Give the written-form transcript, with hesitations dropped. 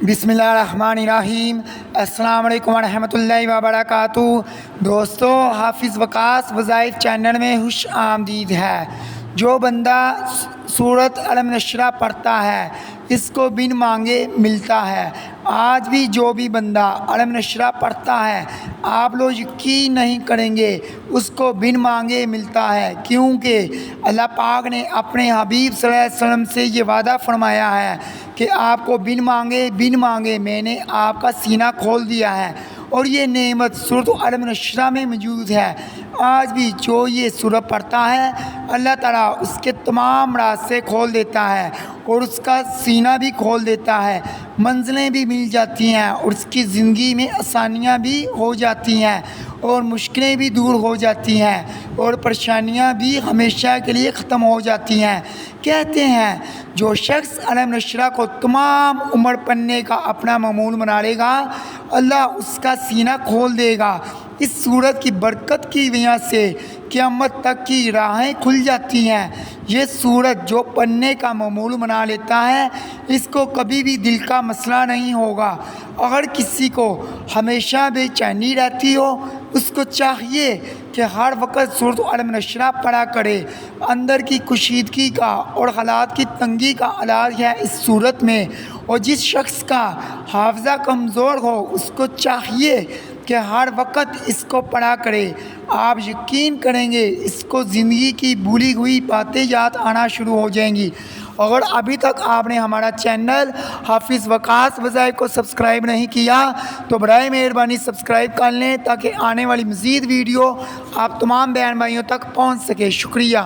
بسم اللہ الرحمن الرحیم۔ السلام علیکم ورحمۃ اللہ وبرکاتہ۔ دوستو، حافظ وقاص وظائف چینل میں خوش آمدید ہے۔ جو بندہ سورۃ الم نشرہ پڑھتا ہے اس کو بن مانگے ملتا ہے۔ آج بھی جو بھی بندہ الم نشرہ پڑھتا ہے آپ لوگ یقین نہیں کریں گے اس کو بن مانگے ملتا ہے، کیونکہ اللہ پاک نے اپنے حبیب صلی اللہ علیہ وسلم سے یہ وعدہ فرمایا ہے کہ آپ کو بن مانگے میں نے آپ کا سینہ کھول دیا ہے، اور یہ نعمت سورۃ الم نشرہ میں موجود ہے۔ آج بھی جو یہ سورت پڑھتا ہے اللہ تعالیٰ اس کے تمام راستے کھول دیتا ہے اور اس کا سینہ بھی کھول دیتا ہے، منزلیں بھی مل جاتی ہیں اور اس کی زندگی میں آسانیاں بھی ہو جاتی ہیں اور مشکلیں بھی دور ہو جاتی ہیں اور پریشانیاں بھی ہمیشہ کے لیے ختم ہو جاتی ہیں۔ کہتے ہیں جو شخص الم نشرہ کو تمام عمر پڑھنے کا اپنا معمول بنا لے گا اللہ اس کا سینہ کھول دے گا۔ اس سورت کی برکت کی وجہ سے قیامت تک کی راہیں کھل جاتی ہیں۔ یہ سورت جو پڑھنے کا معمول بنا لیتا ہے اس کو کبھی بھی دل کا مسئلہ نہیں ہوگا۔ اگر کسی کو ہمیشہ بے چینی رہتی ہو اس کو چاہیے کہ ہر وقت سورۃ الم نشرہ پڑھا کرے۔ اندر کی کشیدگی کا اور حالات کی تنگی کا علاج ہے اس سورت میں، اور جس شخص کا حافظہ کمزور ہو اس کو چاہیے کہ ہر وقت اس کو پڑھا کرے۔ آپ یقین کریں گے اس کو زندگی کی بھولی ہوئی باتیں یاد آنا شروع ہو جائیں گی۔ اگر ابھی تک آپ نے ہمارا چینل حافظ وقاص وظائف کو سبسکرائب نہیں کیا تو برائے مہربانی سبسکرائب کر لیں تاکہ آنے والی مزید ویڈیو آپ تمام بہن بھائیوں تک پہنچ سکے۔ شکریہ۔